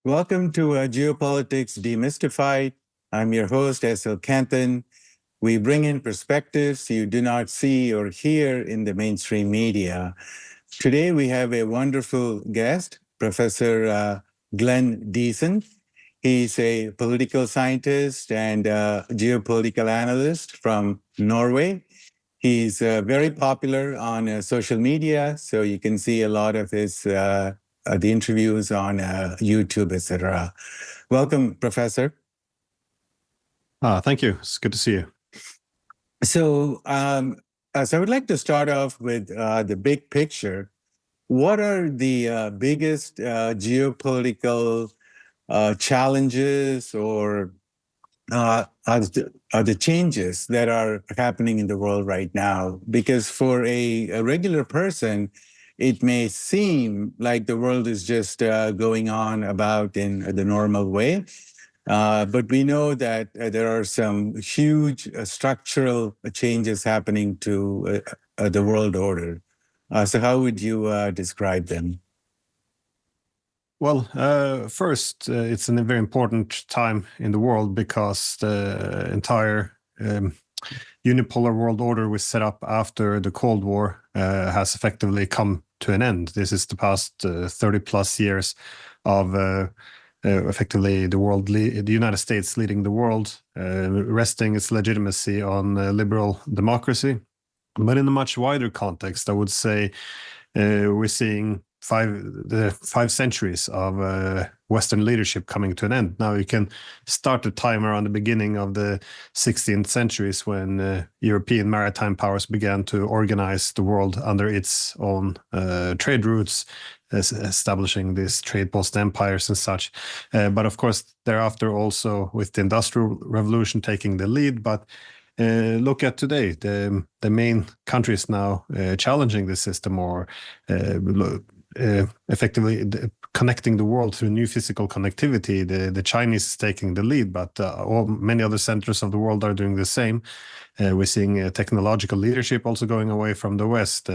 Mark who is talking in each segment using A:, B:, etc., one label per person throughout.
A: Welcome to Geopolitics Demystified. I'm your host, S.L. Canthan. We bring in perspectives you do not see or hear in the mainstream media. Today, we have a wonderful guest, Professor Glenn Diesen. He's a political scientist and geopolitical analyst from Norway. He's very popular on social media, so you can see a lot of his the interviews on YouTube, etc. Welcome, Professor.
B: Thank you. It's good to see you.
A: So I would like to start off with the big picture. What are the biggest geopolitical challenges or are the changes that are happening in the world right now? Because for a regular person, it may seem like the world is just going on about in the normal way. But we know that there are some huge structural changes happening to the world order. So how would you describe them?
B: Well, first, it's a very important time in the world because the entire unipolar world order was set up after the Cold War has effectively come to an end. This is the past 30 plus years of effectively the United States leading the world, resting its legitimacy on liberal democracy. But in a much wider context, I would say we're seeing 5 centuries of Western leadership coming to an end. Now you can start the time around the beginning of the 16th centuries when European maritime powers began to organize the world under its own trade routes, establishing these trade post empires and such. But of course, thereafter also with the Industrial Revolution taking the lead. But look at today, the main countries now challenging the system or effectively connecting the world through new physical connectivity. The Chinese is taking the lead, but many other centers of the world are doing the same. We're seeing technological leadership also going away from the West,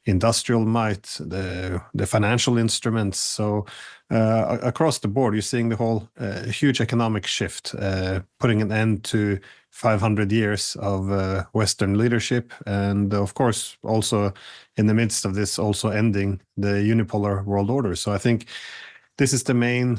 B: industrial might, the financial instruments. So across the board, you're seeing the whole huge economic shift, putting an end to 500 years of Western leadership. And of course, also in the midst of this, also ending the unipolar world order. So I think this is the main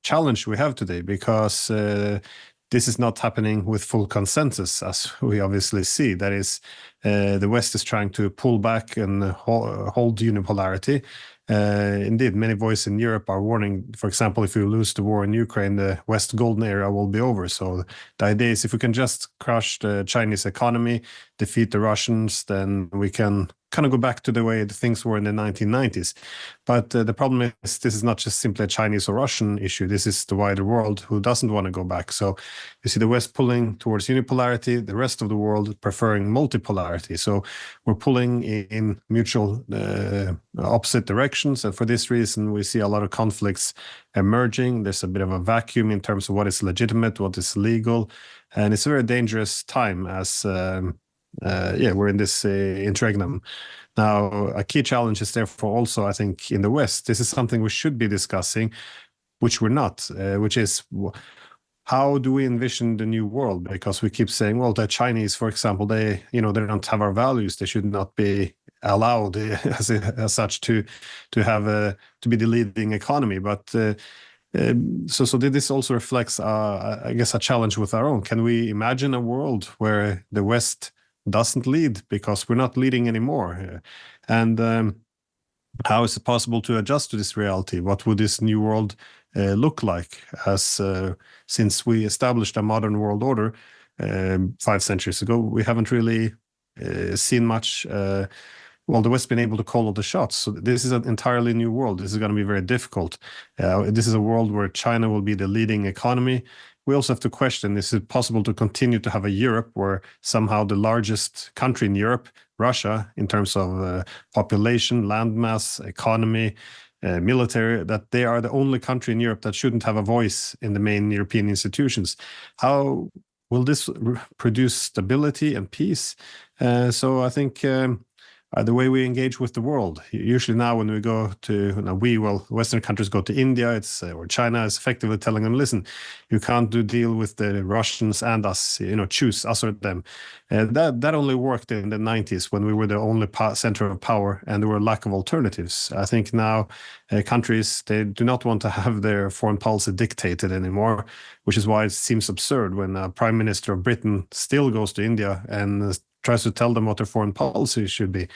B: challenge we have today, because this is not happening with full consensus, as we obviously see. That is, the West is trying to pull back and hold unipolarity. Indeed, many voices in Europe are warning, for example, if we lose the war in Ukraine, the West golden era will be over. So the idea is if we can just crush the Chinese economy, defeat the Russians, then we can kind of go back to the way the things were in the 1990s. But the problem is this is not just simply a Chinese or Russian issue. This is the wider world who doesn't want to go back. So you see the West pulling towards unipolarity, the rest of the world preferring multipolarity. So we're pulling in mutual opposite directions. And for this reason, we see a lot of conflicts emerging. There's a bit of a vacuum in terms of what is legitimate, what is legal. And it's a very dangerous time as we're in this interregnum. Now, a key challenge is therefore also, I think, in the West. This is something we should be discussing, which we're not, which is how do we envision the new world? Because we keep saying, well, the Chinese, for example, they don't have our values. They should not be allowed as such to be the leading economy. But so this also reflects, I guess, a challenge with our own. Can we imagine a world where the West doesn't lead because we're not leading anymore? And how is it possible to adjust to this reality? What would this new world look like? As since we established a modern world order 5 centuries ago, we haven't really seen much. The West's been able to call all the shots. So this is an entirely new world. This is going to be very difficult. This is a world where China will be the leading economy. We also have to question, is it possible to continue to have a Europe where somehow the largest country in Europe, Russia, in terms of population, landmass, economy, military, that they are the only country in Europe that shouldn't have a voice in the main European institutions? How will this produce stability and peace? So I think the way we engage with the world. Usually now when we go to, Western countries go to India, or China is effectively telling them, listen, you can't deal with the Russians and us, choose us or them. That only worked in the 90s when we were the only center of power and there were a lack of alternatives. I think now countries, they do not want to have their foreign policy dictated anymore, which is why it seems absurd when a prime minister of Britain still goes to India and tries to tell them what their foreign policy should be.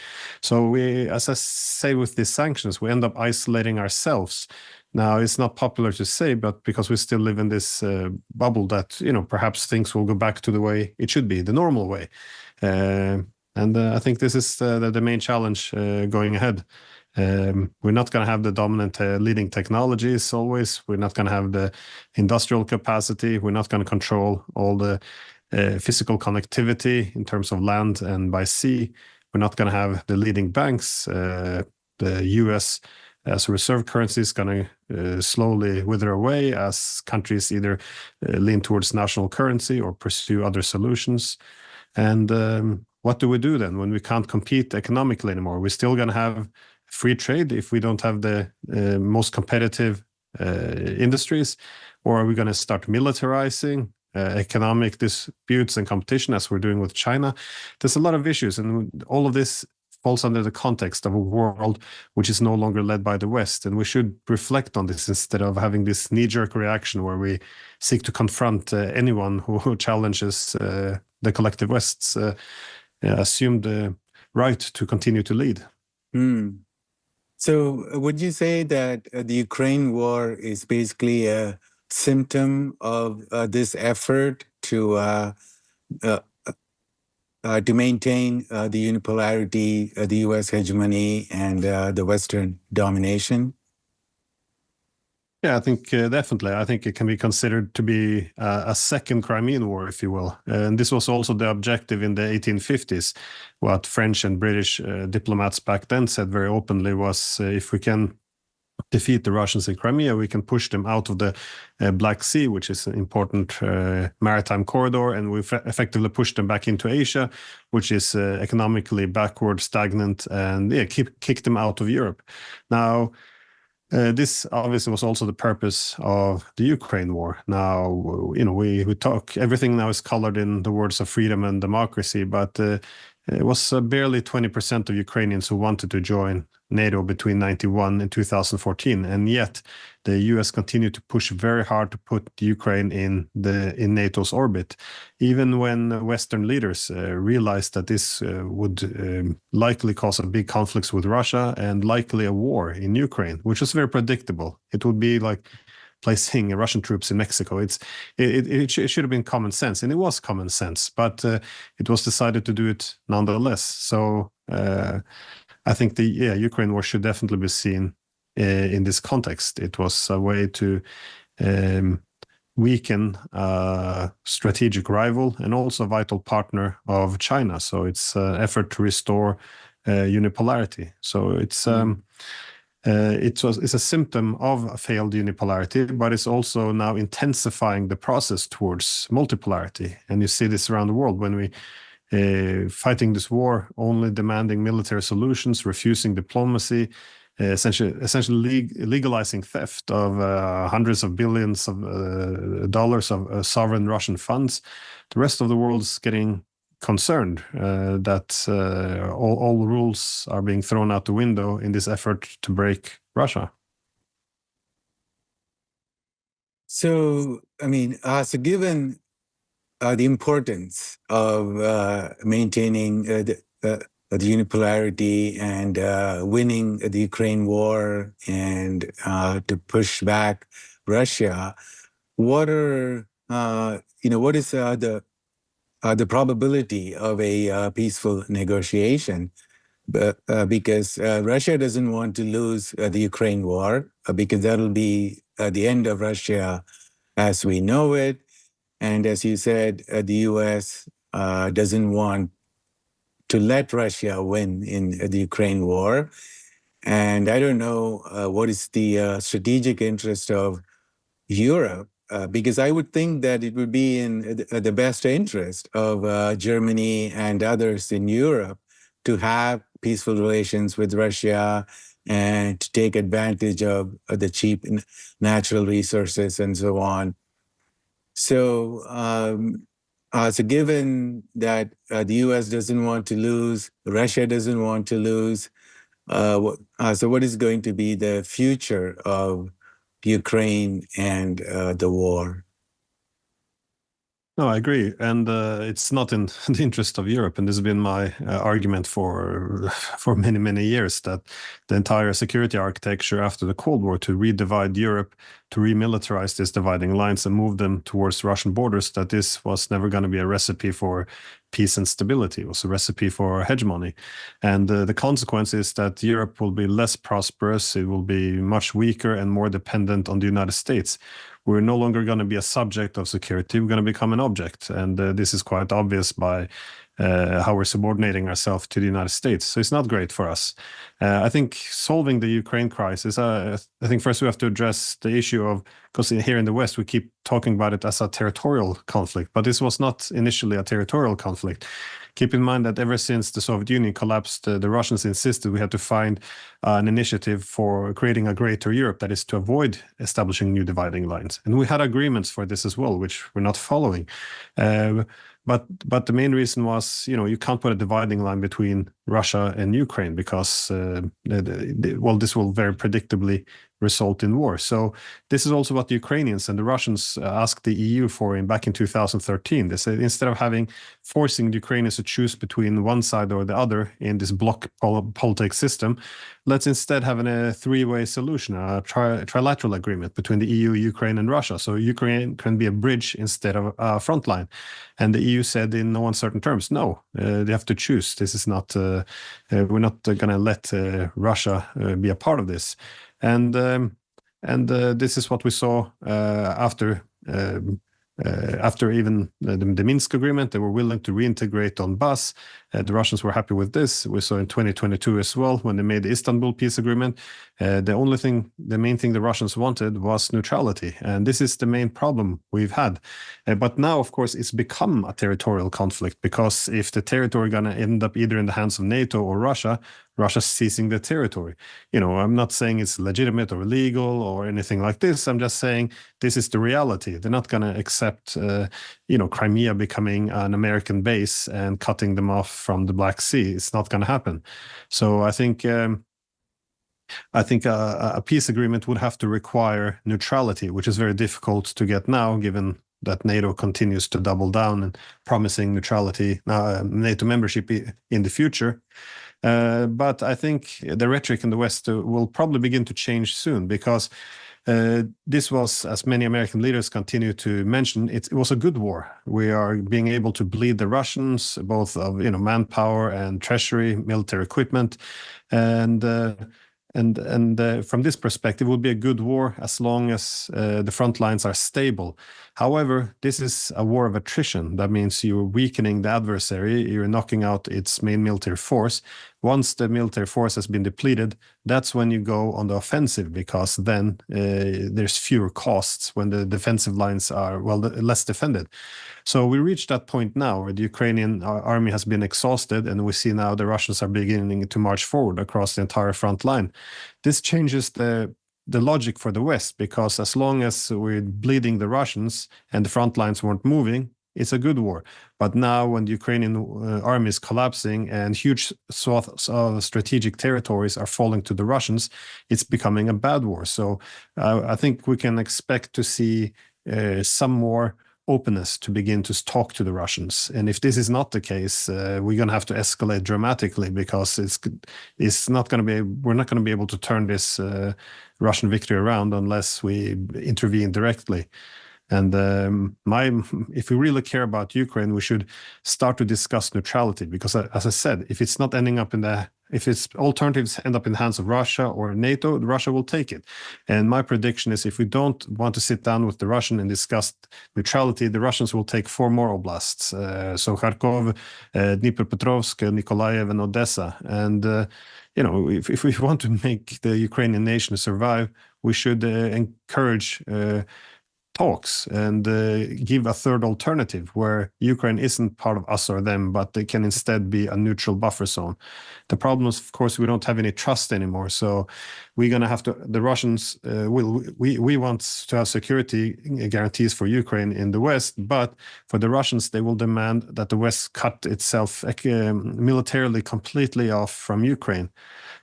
B: So we, as I say with these sanctions, we end up isolating ourselves. Now, it's not popular to say, but because we still live in this bubble that, perhaps things will go back to the way it should be, the normal way. And I think this is the main challenge going ahead. We're not going to have the dominant leading technologies always. We're not going to have the industrial capacity. We're not going to control all the physical connectivity in terms of land and by sea. We're not going to have the leading banks. The US as a reserve currency is going to slowly wither away as countries either lean towards national currency or pursue other solutions. And what do we do then when we can't compete economically anymore? We're still going to have free trade if we don't have the most competitive industries, or are we going to start militarizing economic disputes and competition as we're doing with China? There's a lot of issues, and all of this falls under the context of a world which is no longer led by the West. And we should reflect on this instead of having this knee-jerk reaction where we seek to confront anyone who challenges the collective West's assumed right to continue to lead.
A: So would you say that the Ukraine war is basically a symptom of this effort to maintain the unipolarity, the U.S. hegemony, and the Western domination?
B: Yeah, I think definitely. I think it can be considered to be a second Crimean War, if you will. And this was also the objective in the 1850s. What French and British diplomats back then said very openly was if we can defeat the Russians in Crimea, we can push them out of the Black Sea, which is an important maritime corridor, and we effectively push them back into Asia, which is economically backward, stagnant, and kick them out of Europe. Now, this obviously was also the purpose of the Ukraine war. Now, we talk, everything now is colored in the words of freedom and democracy, but it was barely 20% of Ukrainians who wanted to join NATO between 1991 and 2014, and yet the US continued to push very hard to put Ukraine in NATO's orbit, even when Western leaders realized that this would likely cause a big conflicts with Russia and likely a war in Ukraine, which was very predictable. It would be like placing Russian troops in Mexico. It should have been common sense, and it was common sense, but it was decided to do it nonetheless. So I think the Ukraine war should definitely be seen in this context. It was a way to weaken a strategic rival and also a vital partner of China. So it's an effort to restore unipolarity. So it's a symptom of a failed unipolarity, but it's also now intensifying the process towards multipolarity. And you see this around the world when we fighting this war, only demanding military solutions, refusing diplomacy, essentially legalizing theft of hundreds of billions of dollars of sovereign Russian funds. The rest of the world is getting concerned that all rules are being thrown out the window in this effort to break Russia.
A: So, so given the importance of maintaining the unipolarity and winning the Ukraine war and to push back Russia, what is the probability of a peaceful negotiation? Because Russia doesn't want to lose the Ukraine war, because that'll be the end of Russia as we know it. And as you said, the US doesn't want to let Russia win in the Ukraine war. And I don't know what is the strategic interest of Europe, because I would think that it would be in the best interest of Germany and others in Europe to have peaceful relations with Russia and to take advantage of the cheap natural resources and so on. So, so given that the U.S. doesn't want to lose, Russia doesn't want to lose, so what is going to be the future of Ukraine and the war?
B: No, I agree, and it's not in the interest of Europe. And this has been my argument for many years, that the entire security architecture after the Cold War to redivide Europe, to remilitarize these dividing lines and move them towards Russian borders, that this was never going to be a recipe for peace and stability. It was a recipe for hegemony, and the consequence is that Europe will be less prosperous. It will be much weaker and more dependent on the United States. We're no longer going to be a subject of security. We're going to become an object. And this is quite obvious by how we're subordinating ourselves to the United States. So it's not great for us. I think solving the Ukraine crisis, I think first we have to address the issue of, because here in the West, we keep talking about it as a territorial conflict, but this was not initially a territorial conflict. Keep in mind that ever since the Soviet Union collapsed, the Russians insisted we had to find an initiative for creating a greater Europe, that is to avoid establishing new dividing lines. And we had agreements for this as well, which we're not following. But the main reason was, you can't put a dividing line between Russia and Ukraine because, this will very predictably result in war. So this is also what the Ukrainians and the Russians asked the EU for back in 2013. They said, instead of forcing the Ukrainians to choose between one side or the other in this bloc politics system, let's instead have a three-way solution, a trilateral agreement between the EU, Ukraine, and Russia. So Ukraine can be a bridge instead of a front line. And the EU said in no uncertain terms, no, they have to choose. This is not, we're not going to let Russia be a part of this. And this is what we saw after even the Minsk agreement. They were willing to reintegrate Donbass. The Russians were happy with this. We saw in 2022 as well, when they made the Istanbul peace agreement. The main thing the Russians wanted was neutrality. And this is the main problem we've had. But now, of course, it's become a territorial conflict, because if the territory is going to end up either in the hands of NATO or Russia's seizing the territory. I'm not saying it's legitimate or illegal or anything like this. I'm just saying this is the reality. They're not going to accept, Crimea becoming an American base and cutting them off from the Black Sea. It's not going to happen. So I think a peace agreement would have to require neutrality, which is very difficult to get now, given that NATO continues to double down and promising neutrality, NATO membership in the future. But I think the rhetoric in the West will probably begin to change soon, because this was, as many American leaders continue to mention, it was a good war. We are being able to bleed the Russians, both of manpower and treasury, military equipment, and from this perspective, it will be a good war as long as the front lines are stable. However, this is a war of attrition. That means you're weakening the adversary, you're knocking out its main military force. Once the military force has been depleted, that's when you go on the offensive, because then there's fewer costs when the defensive lines are, less defended. So we reached that point now where the Ukrainian army has been exhausted, and we see now the Russians are beginning to march forward across the entire front line. This changes the logic for the West, because as long as we're bleeding the Russians and the front lines weren't moving, it's a good war. But now when the Ukrainian army is collapsing and huge swaths of strategic territories are falling to the Russians, it's becoming a bad war. So I think we can expect to see some more openness to begin to talk to the Russians. And if this is not the case, we're going to have to escalate dramatically, because we're not going to be able to turn this Russian victory around unless we intervene directly. And if we really care about Ukraine, we should start to discuss neutrality, because, as I said, if its alternatives end up in the hands of Russia or NATO, Russia will take it. And my prediction is, if we don't want to sit down with the Russian and discuss neutrality, the Russians will take 4 more oblasts. So Kharkov, Dnipropetrovsk, Nikolaev, and Odessa. And if we want to make the Ukrainian nation survive, we should encourage talks and give a third alternative where Ukraine isn't part of us or them, but they can instead be a neutral buffer zone. The problem is, of course, we don't have any trust anymore. So we're going to have to, the Russians we want to have security guarantees for Ukraine in the West, but for the Russians, they will demand that the West cut itself militarily completely off from Ukraine.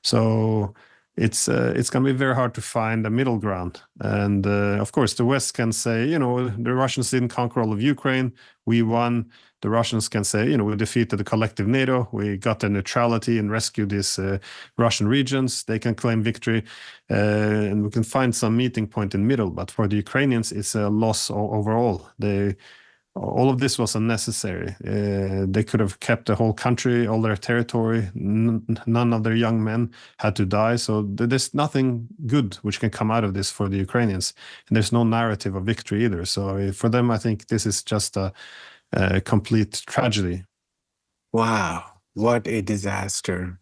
B: So it's going to be very hard to find a middle ground. And of course, the West can say, you know, the Russians didn't conquer all of Ukraine. We won. The Russians can say, you know, we defeated the collective NATO. We got the neutrality and rescued these Russian regions. They can claim victory. And we can find some meeting point in the middle. But for the Ukrainians, it's a loss overall. All of this was unnecessary. They could have kept the whole country, all their territory. None of their young men had to die. So there's nothing good which can come out of this for the Ukrainians. And there's no narrative of victory either. So for them, I think this is just a complete tragedy.
A: Wow, what a disaster.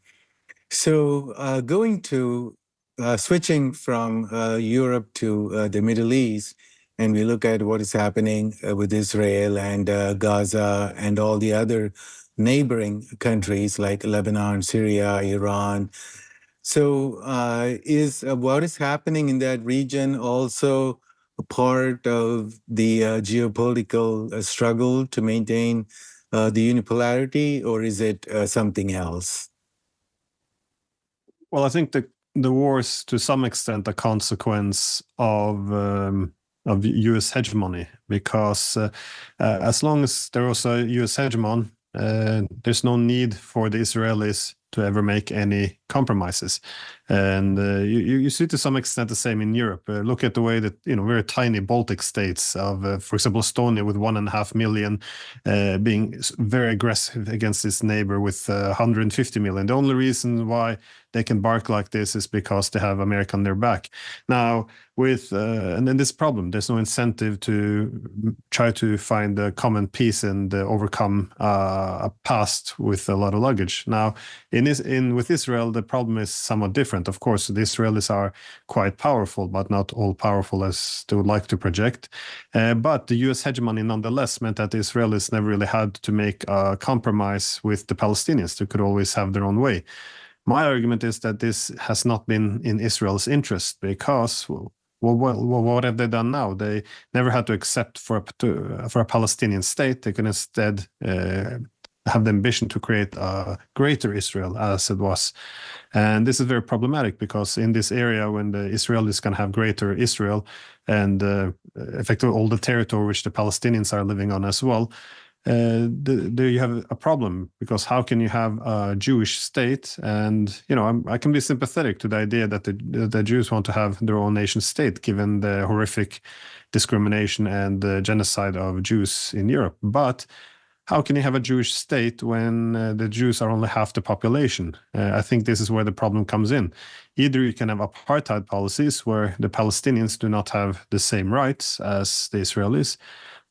A: So switching from Europe to the Middle East, and we look at what is happening with Israel and Gaza and all the other neighboring countries like Lebanon, Syria, Iran. So is what is happening in that region also a part of the geopolitical struggle to maintain the unipolarity, or is it something else?
B: Well, I think the war is to some extent a consequence of U.S. hegemony, because as long as there was a U.S. hegemon, there's no need for the Israelis to ever make any compromises. And you see to some extent the same in Europe. Look at the way that, you know, very tiny Baltic states of, for example, Estonia with 1.5 million being very aggressive against its neighbor with 150 million. The only reason why they can bark like this is because they have America on their back. Now, and then this problem, there's no incentive to try to find a common peace and overcome a past with a lot of luggage. Now, with Israel, the problem is somewhat different. Of course, the Israelis are quite powerful, but not all powerful as they would like to project. But the U.S. hegemony nonetheless meant that the Israelis never really had to make a compromise with the Palestinians. They could always have their own way. My argument is that this has not been in Israel's interest, because what have they done now? They never had to accept for a Palestinian state. They could instead have the ambition to create a greater Israel, as it was. And this is very problematic, because in this area, when the Israelis can have greater Israel and effectively all the territory which the Palestinians are living on as well, there you have a problem, because how can you have a Jewish state? And, you know, I can be sympathetic to the idea that the Jews want to have their own nation state, given the horrific discrimination and the genocide of Jews in Europe. But how can you have a Jewish state when the Jews are only half the population? I think this is where the problem comes in. Either you can have apartheid policies where the Palestinians do not have the same rights as the Israelis,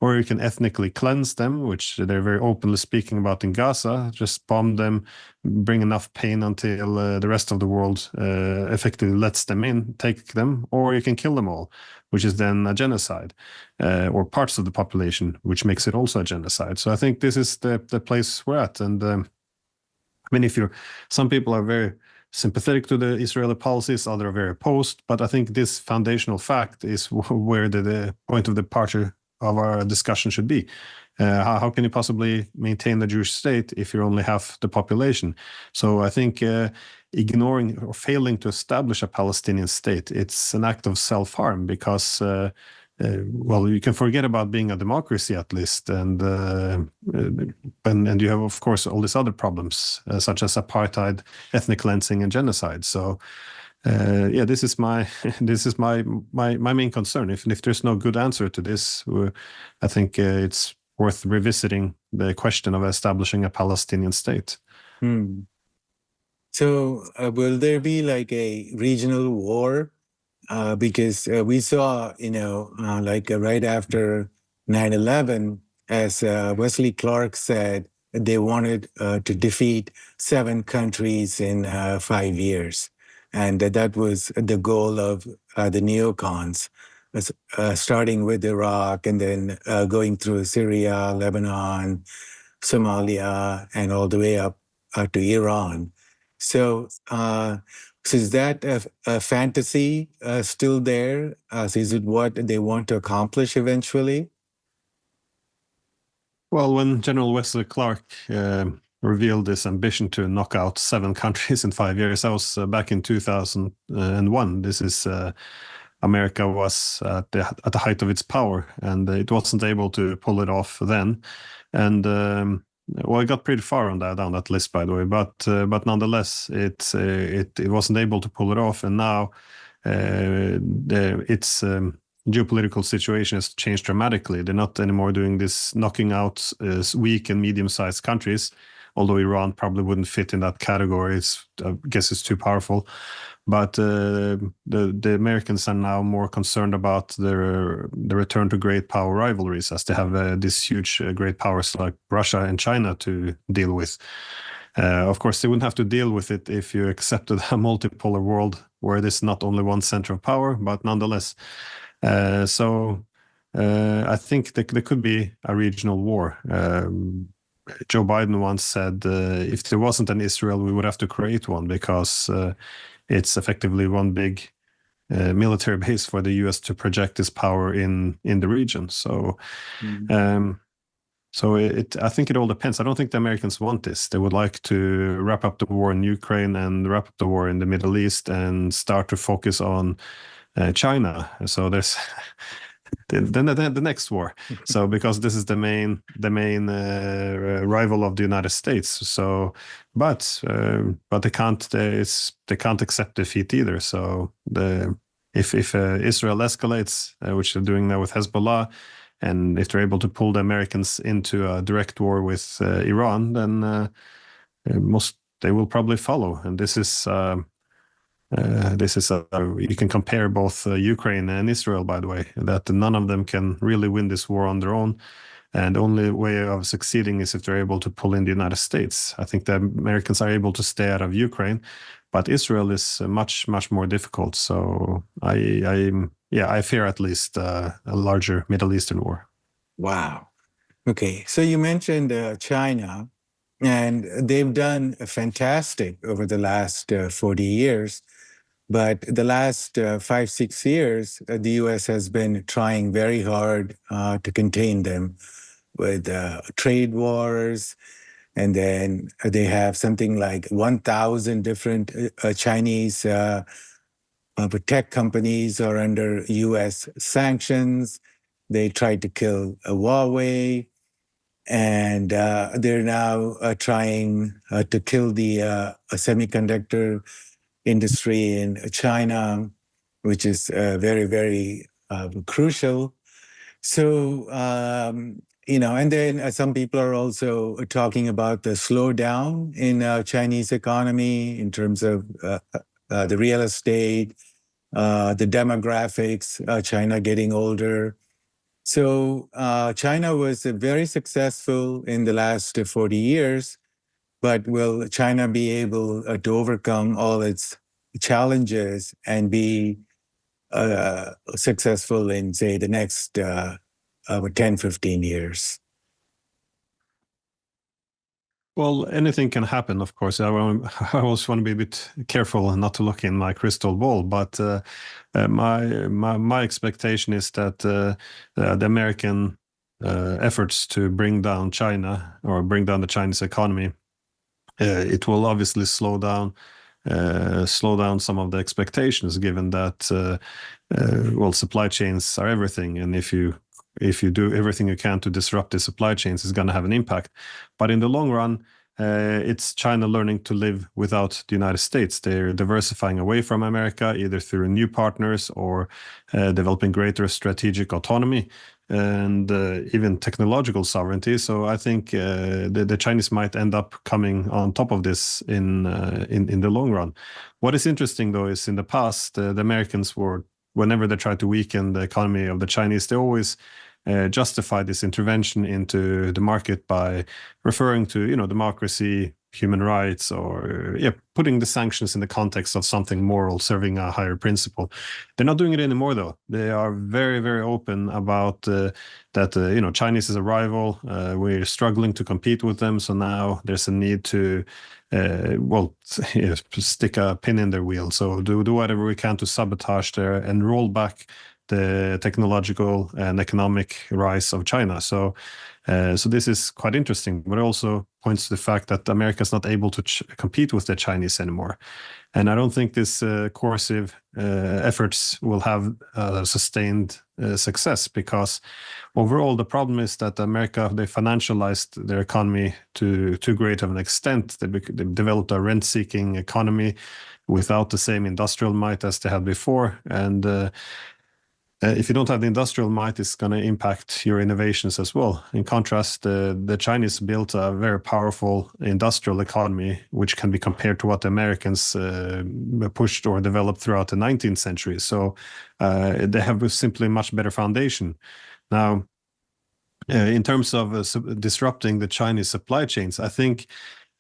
B: or you can ethnically cleanse them, which they're very openly speaking about in Gaza, just bomb them, bring enough pain until the rest of the world effectively lets them in, take them, or you can kill them all, which is then a genocide, or parts of the population, which makes it also a genocide. So I think this is the place we're at. And I mean, some people are very sympathetic to the Israeli policies, others are very opposed, but I think this foundational fact is where the point of departure of our discussion should be. How can you possibly maintain the Jewish state if you're only half the population? So I think ignoring or failing to establish a Palestinian state, it's an act of self-harm, because well, you can forget about being a democracy at least, and you have, of course, all these other problems such as apartheid, ethnic cleansing, and genocide. So yeah, this is my main concern. If there's no good answer to this, I think it's worth revisiting the question of establishing a Palestinian state.
A: So will there be like a regional war? Because we saw, like right after 9/11, as Wesley Clark said, they wanted to defeat 7 countries in 5 years. And that was the goal of the neocons. starting with Iraq and then going through Syria, Lebanon, Somalia, and all the way up to Iran. So, so is that a fantasy still there? So is it what they want to accomplish eventually?
B: Well, when General Wesley Clark revealed this ambition to knock out 7 countries in 5 years, that was back in 2001. This is America was at the height of its power, and it wasn't able to pull it off then. And well, it got pretty far on down that list, by the way. But nonetheless, it wasn't able to pull it off, and now its geopolitical situation has changed dramatically. They're not anymore doing this knocking out weak and medium-sized countries, although Iran probably wouldn't fit in that category. I guess it's too powerful. But the Americans are now more concerned about the return to great power rivalries, as they have these huge great powers like Russia and China to deal with. Of course, they wouldn't have to deal with it if you accepted a multipolar world where there's not only one center of power, but nonetheless. So I think there could be a regional war. Joe Biden once said, if there wasn't an Israel, we would have to create one, because it's effectively one big military base for the U.S. to project its power in the region. So, I think it all depends. I don't think the Americans want this. They would like to wrap up the war in Ukraine and wrap up the war in the Middle East and start to focus on China. So there's the next war. So because this is the main rival of the United States. So, but they can't accept defeat either. So if Israel escalates, which they're doing now with Hezbollah, and if they're able to pull the Americans into a direct war with Iran, then they will probably follow. And this is you can compare both Ukraine and Israel, by the way, that none of them can really win this war on their own. And the only way of succeeding is if they're able to pull in the United States. I think the Americans are able to stay out of Ukraine, but Israel is much, much more difficult. So I fear at least a larger Middle Eastern war.
A: Wow. Okay. So you mentioned China, and they've done fantastic over the last 40 years. But the last 5-6 years, the U.S. has been trying very hard to contain them with trade wars. And then they have something like 1,000 different Chinese tech companies are under U.S. sanctions. They tried to kill Huawei. And they're now trying to kill the semiconductor industry in China, which is very, very crucial. So, and then some people are also talking about the slowdown in Chinese economy in terms of the real estate, the demographics, China getting older. So China was very successful in the last 40 years. But will China be able to overcome all its challenges and be successful in, say, the next 10, 15 years?
B: Well, anything can happen, of course. I always want to be a bit careful and not to look in my crystal ball. But my expectation is that the American efforts to bring down China or bring down the Chinese economy, it will obviously slow down some of the expectations, given that supply chains are everything, and if you do everything you can to disrupt the supply chains, it's going to have an impact. But in the long run, it's China learning to live without the United States. They're diversifying away from America, either through new partners or developing greater strategic autonomy and even technological sovereignty. So I think the Chinese might end up coming on top of this in the long run. What is interesting, though, is in the past, the Americans were, whenever they tried to weaken the economy of the Chinese, they always justified this intervention into the market by referring to, democracy, human rights or putting the sanctions in the context of something moral, serving a higher principle. They're not doing it anymore, though. They are very, very open about that. Chinese is a rival. We're struggling to compete with them, so now there's a need to stick a pin in their wheel. So do whatever we can to sabotage there and roll back the technological and economic rise of China. So this is quite interesting, but it also points to the fact that America is not able to compete with the Chinese anymore. And I don't think this coercive efforts will have sustained success, because overall the problem is that America, they financialized their economy to too great of an extent. They developed a rent-seeking economy without the same industrial might as they had before. And if you don't have the industrial might, it's going to impact your innovations as well. In contrast, the Chinese built a very powerful industrial economy, which can be compared to what the Americans pushed or developed throughout the 19th century. So they have simply a much better foundation. Now, in terms of disrupting the Chinese supply chains, I think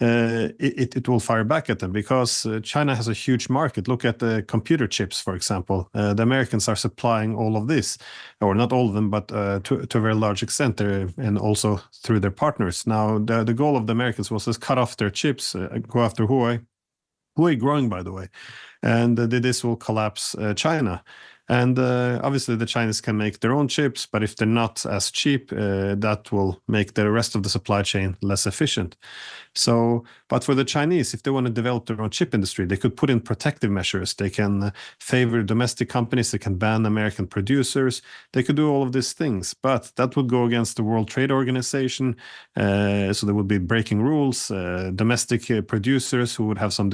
B: it will fire back at them, because China has a huge market. Look at the computer chips, for example. The Americans are supplying all of this, or not all of them, but to a very large extent, and also through their partners. Now, the goal of the Americans was to cut off their chips, go after Huawei. Huawei growing, by the way, and this will collapse China. And obviously the Chinese can make their own chips, but if they're not as cheap, that will make the rest of the supply chain less efficient. So, but for the Chinese, if they want to develop their own chip industry, they could put in protective measures. They can favor domestic companies. They can ban American producers. They could do all of these things, but that would go against the World Trade Organization. So they would be breaking rules. Domestic producers who would have some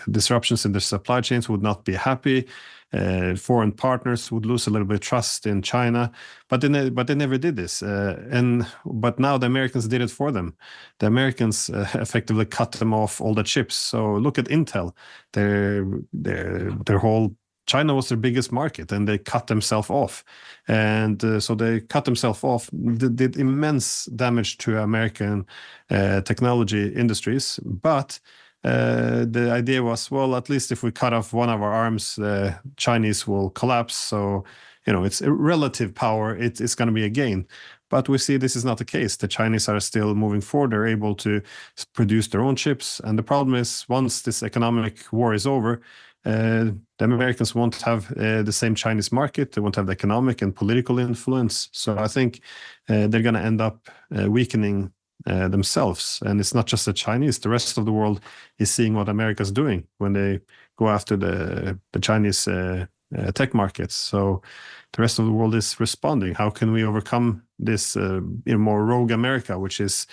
B: disruptions in their supply chains would not be happy. Foreign partners would lose a little bit of trust in China, but they never did this. But now the Americans did it for them. The Americans effectively cut them off all the chips. So look at Intel. Their whole China was their biggest market, and they cut themselves off. And so they cut themselves off, did immense damage to American technology industries. But the idea was, well, at least if we cut off one of our arms, the Chinese will collapse. So, it's a relative power. It's going to be a gain. But we see this is not the case. The Chinese are still moving forward. They're able to produce their own chips. And the problem is, once this economic war is over, the Americans won't have the same Chinese market. They won't have the economic and political influence. So I think they're going to end up weakening themselves. And it's not just the Chinese. The rest of the world is seeing what America's doing when they go after the Chinese tech markets. So the rest of the world is responding. How can we overcome this more rogue America, which is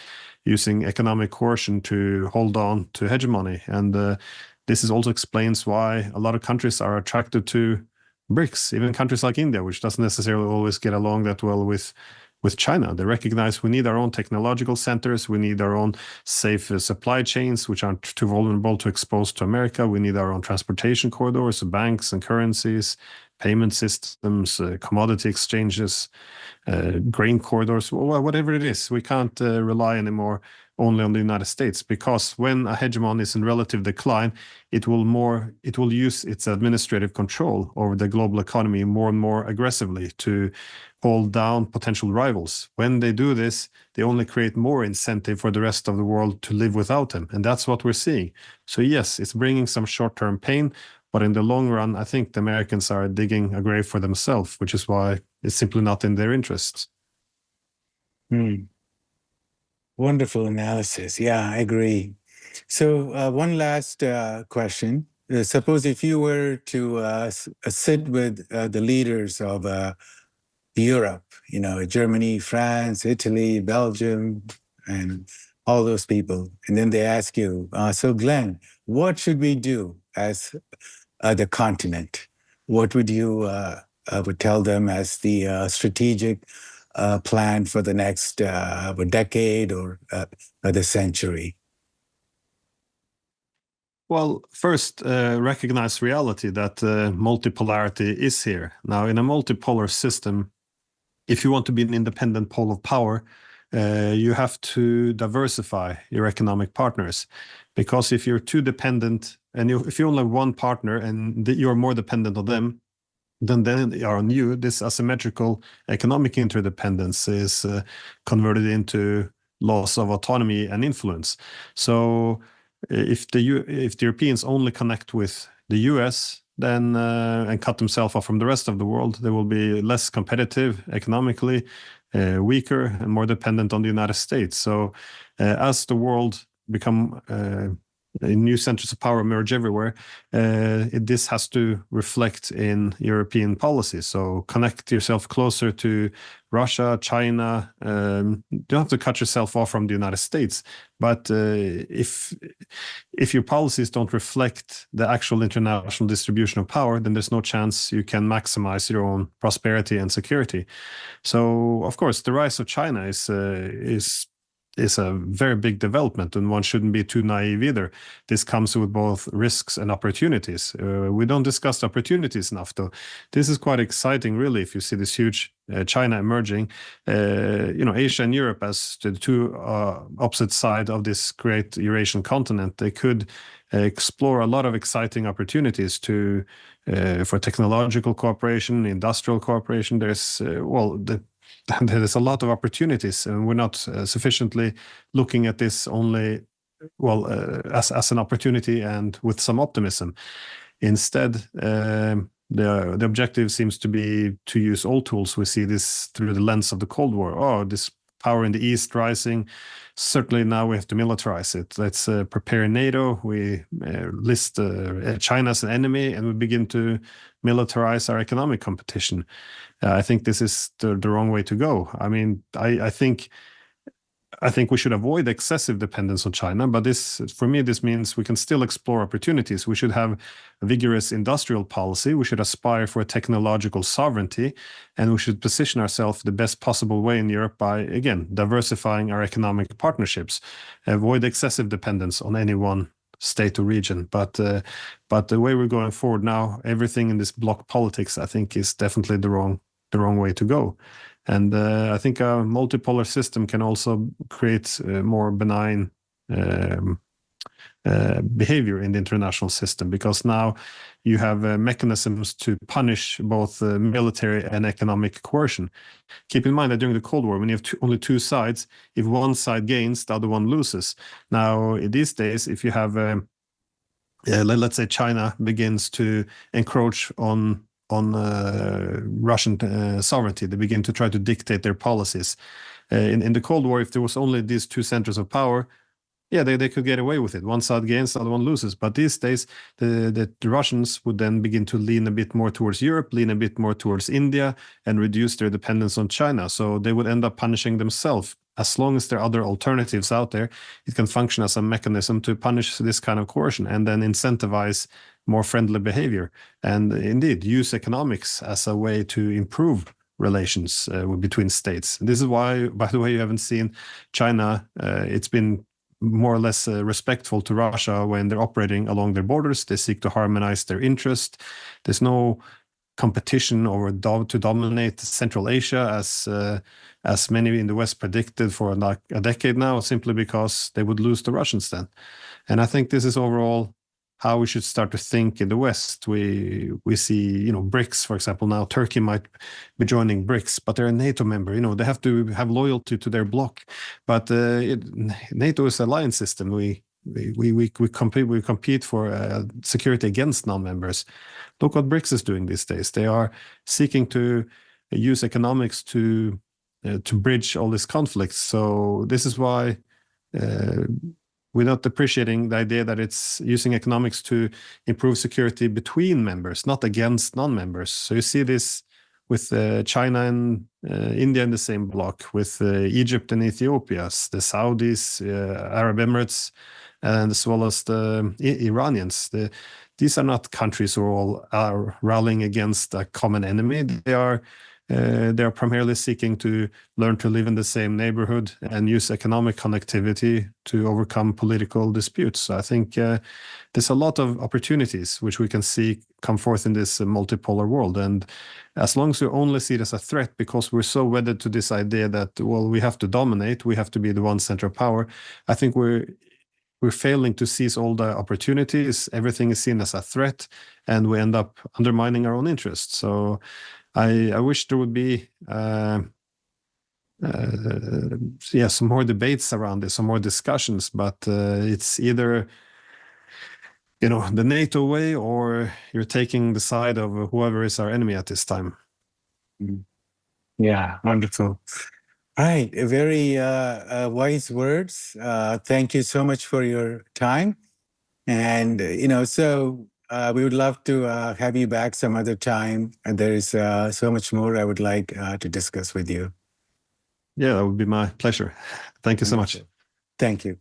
B: using economic coercion to hold on to hegemony? And this also explains why a lot of countries are attracted to BRICS, even countries like India, which doesn't necessarily always get along that well with China. They recognize we need our own technological centers. We need our own safe supply chains, which aren't too vulnerable to expose to America. We need our own transportation corridors, banks and currencies, payment systems, commodity exchanges, grain corridors, whatever it is. We can't rely anymore only on the United States, because when a hegemon is in relative decline, it will use its administrative control over the global economy more and more aggressively to hold down potential rivals. When they do this, they only create more incentive for the rest of the world to live without them. And that's what we're seeing. So yes, it's bringing some short-term pain, but in the long run, I think the Americans are digging a grave for themselves, which is why it's simply not in their interests.
A: Wonderful analysis. Yeah, I agree. So one last question. Suppose if you were to sit with the leaders of Europe, Germany, France, Italy, Belgium, and all those people, and then they ask you, so Glenn, what should we do as the continent? What would you would tell them as the strategic plan for the next decade or the century?
B: Well, first, recognize reality that multipolarity is here. Now, in a multipolar system, if you want to be an independent pole of power, you have to diversify your economic partners, because if you're too dependent and if you only have one partner and you're more dependent on them than they are on you, this asymmetrical economic interdependence is converted into loss of autonomy and influence. So if the Europeans only connect with the US, then and cut themselves off from the rest of the world, they will be less competitive economically, weaker, and more dependent on the United States. So as the world become new centers of power emerge everywhere, this has to reflect in European policy. So connect yourself closer to Russia, China. You don't have to cut yourself off from the United States, but if your policies don't reflect the actual international distribution of power, then there's no chance you can maximize your own prosperity and security. So, of course, the rise of China is a very big development, and one shouldn't be too naive either. This comes with both risks and opportunities. We don't discuss the opportunities enough, though. This is quite exciting, really, if you see this huge China emerging. Asia and Europe as the two opposite sides of this great Eurasian continent, they could explore a lot of exciting opportunities for technological cooperation, industrial cooperation. There's there's a lot of opportunities, and we're not sufficiently looking at this only as an opportunity and with some optimism. Instead, the objective seems to be to use all tools. We see this through the lens of the Cold War. Oh, this power in the East rising. Certainly now we have to militarize it. Let's prepare NATO. We list China as an enemy, and we begin to militarize our economic competition. I think this is the wrong way to go. I mean, I think we should avoid excessive dependence on China, but for me, this means we can still explore opportunities. We should have a vigorous industrial policy. We should aspire for a technological sovereignty, and we should position ourselves the best possible way in Europe by, again, diversifying our economic partnerships, avoid excessive dependence on any one state or region. But the way we're going forward now, everything in this bloc politics, I think, is definitely the wrong way to go. And I think a multipolar system can also create more benign behavior in the international system, because now you have mechanisms to punish both military and economic coercion. Keep in mind that during the Cold War, when you have only two sides, if one side gains, the other one loses. Now, in these days, if you have, let's say China begins to encroach on Russian sovereignty, they begin to try to dictate their policies. In the Cold War, if there was only these two centers of power, they could get away with it. One side gains, the other one loses. But these days, the Russians would then begin to lean a bit more towards Europe, lean a bit more towards India, and reduce their dependence on China. So they would end up punishing themselves. As long as there are other alternatives out there, it can function as a mechanism to punish this kind of coercion and then incentivize more friendly behavior. And indeed, use economics as a way to improve relations between states. This is why, by the way, you haven't seen China. It's been more or less respectful to Russia when they're operating along their borders. They seek to harmonize their interest. There's no competition to dominate Central Asia as many in the West predicted for like a decade now, simply because they would lose the Russians then. And I think this is overall how we should start to think in the West. We see, BRICS, for example, now Turkey might be joining BRICS, but they're a NATO member. They have to have loyalty to their bloc. But NATO is an alliance system. We compete for security against non-members. Look what BRICS is doing these days. They are seeking to use economics to bridge all these conflicts. So this is why we're not appreciating the idea that it's using economics to improve security between members, not against non-members. So you see this with China and India in the same bloc, with Egypt and Ethiopia, the Saudis, Arab Emirates, and as well as the Iranians. These are not countries who all are rallying against a common enemy. They are they are primarily seeking to learn to live in the same neighborhood and use economic connectivity to overcome political disputes. So I think there's a lot of opportunities which we can see come forth in this multipolar world. And as long as we only see it as a threat because we're so wedded to this idea that, well, we have to dominate, we have to be the one center of power, I think we're failing to seize all the opportunities. Everything is seen as a threat, and we end up undermining our own interests. So I wish there would be some more debates around this, some more discussions, but it's either the NATO way, or you're taking the side of whoever is our enemy at this time.
A: Yeah, wonderful. All right, very wise words. Thank you so much for your time. And, so we would love to have you back some other time. And there is so much more I would like to discuss with you.
B: Yeah, that would be my pleasure. Thank you so much.
A: Thank you.